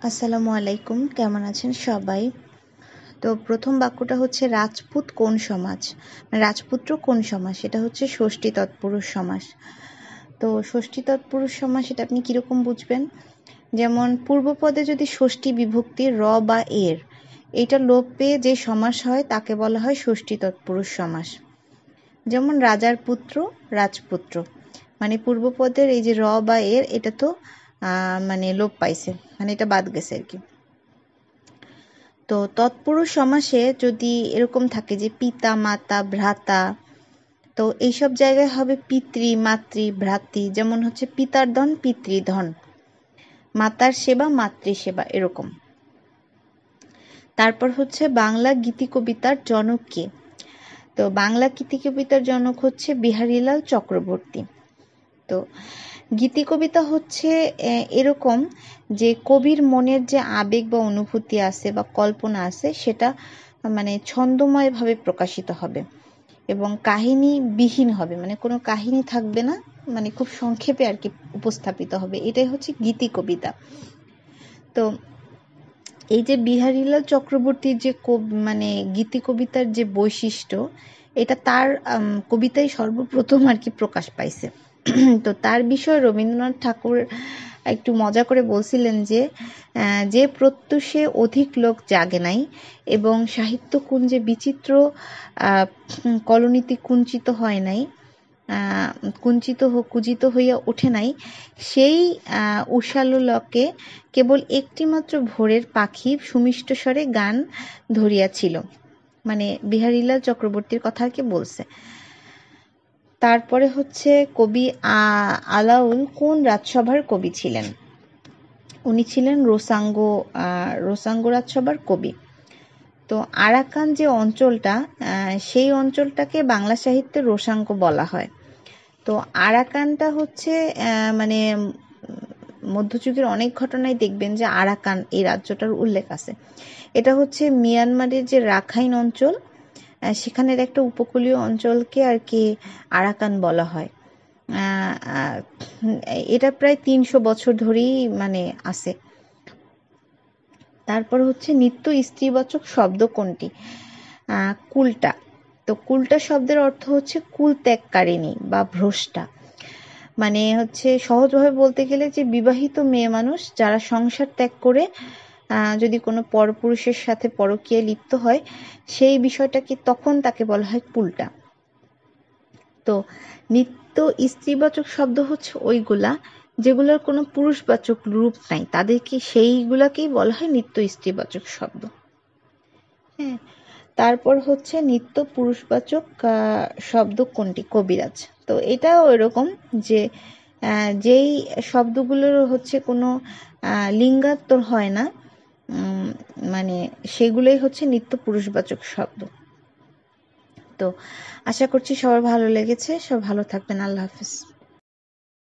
আসসালামু আলাইকুম, কেমন আছেন সবাই? তো প্রথম বাক্যটা হচ্ছে রাজপুত কোন সমাজ, রাজপুত্র কোন সমাস, এটা হচ্ছে ষষ্ঠী তৎপুরুষ সমাস। তো ষষ্ঠী তৎপুরুষ সমাস এটা আপনি কিরকম বুঝবেন? যেমন পূর্বপদে যদি ষষ্ঠী বিভক্তি র বা এর এটা লোপ পেয়ে যে সমাস হয় তাকে বলা হয় ষষ্ঠী তৎপুরুষ সমাস। যেমন রাজার পুত্র, রাজপুত্র, মানে পূর্বপদের এই যে র বা এর এটা তো মানে লোপ পাইছে, মানে এটা বাদ গেছে আর কি। তো তৎপুরুষ সমাসে যদি এরকম থাকে যে পিতা, মাতা, ভ্রাতা, তো এইসব জায়গায় হবে পিতৃ, মাতৃ, ভ্রাতৃ। যেমন হচ্ছে পিতার ধন পিতৃধন, মাতার সেবা মাতৃসেবা, এরকম। তারপর হচ্ছে বাংলা গীতি কবিতার জনক কে? তো বাংলা গীতি কবিতার জনক হচ্ছে বিহারীলাল চক্রবর্তী। তো গীতি কবিতা হচ্ছে এরকম যে কবির মনের যে আবেগ বা অনুভূতি আছে বা কল্পনা আছে সেটা মানে ছন্দময়ভাবে প্রকাশিত হবে এবং কাহিনীবিহীন হবে, মানে কোনো কাহিনী থাকবে না, মানে খুব সংক্ষেপে আর কি উপস্থাপিত হবে, এটাই হচ্ছে গীতি কবিতা। তো এই যে বিহারীলাল চক্রবর্তীর যে মানে গীতি কবিতার যে বৈশিষ্ট্য, এটা তার কবিতায় সর্বপ্রথম আর কি প্রকাশ পাইছে। তো তার বিষয়ে রবীন্দ্রনাথ ঠাকুর একটু মজা করে বলছিলেন যে প্রত্যুষে অধিক লোক জাগে নাই এবং সাহিত্য কুঞ্জে বিচিত্র কলনীতি কুঞ্চিত হয় নাই, কুজিত হইয়া ওঠে নাই, সেই উষালোকে কেবল একটিমাত্র ভোরের পাখি সুমিষ্ট স্বরে গান ধরিয়াছিল, মানে বিহারীলাল চক্রবর্তীর কথা আর কি বলছে। তারপরে হচ্ছে কবি আলাউল কোন রাজসভার কবি ছিলেন? উনি ছিলেন রোসাঙ্গ রাজসভার কবি। তো আরাকান যে অঞ্চলটা, সেই অঞ্চলটাকে বাংলা সাহিত্যে রোসাঙ্গ বলা হয়। তো আরাকানটা হচ্ছে মানে মধ্যযুগের অনেক ঘটনায় দেখবেন যে আরাকান এই রাজ্যটার উল্লেখ আছে। এটা হচ্ছে মিয়ানমারের যে রাখাইন অঞ্চল, সেখানের একটা উপকূলীয় অঞ্চলকে আর কি আরাকান বলা হয়। এটা প্রায় 300 বছর ধরেই মানে আছে। তারপর হচ্ছে নিত্য স্ত্রীবাচক শব্দ কোনটি? কুলটা। তো কুলটা শব্দের অর্থ হচ্ছে কুল ত্যাগকারিণী বা ভ্রষ্টা, মানে হচ্ছে সহজভাবে বলতে গেলে যে বিবাহিত মেয়ে মানুষ যারা সংসার ত্যাগ করে যদি কোনো পরপুরুষের সাথে পরকীয়ায় লিপ্ত হয়, সেই বিষয়টাকে তখন তাকে বলা হয় কুলটা। তো নিত্য স্ত্রীবাচক শব্দ হচ্ছে ওইগুলা যেগুলোর কোনো পুরুষবাচক রূপ নাই, তাদেরকে সেইগুলাকেই বলা হয় নিত্য স্ত্রীবাচক শব্দ। হ্যাঁ, তারপর হচ্ছে নিত্য পুরুষবাচক শব্দ কোনটি? কবিরাজ। তো এটাও এরকম যে যেই শব্দগুলোর হচ্ছে কোনো লিঙ্গান্তর হয় না, মানে সেগুলোই হচ্ছে নিত্য পুরুষবাচক শব্দ। তো আশা করছি সবার ভালো লেগেছে, সব ভালো থাকবেন। আল্লাহ হাফেজ।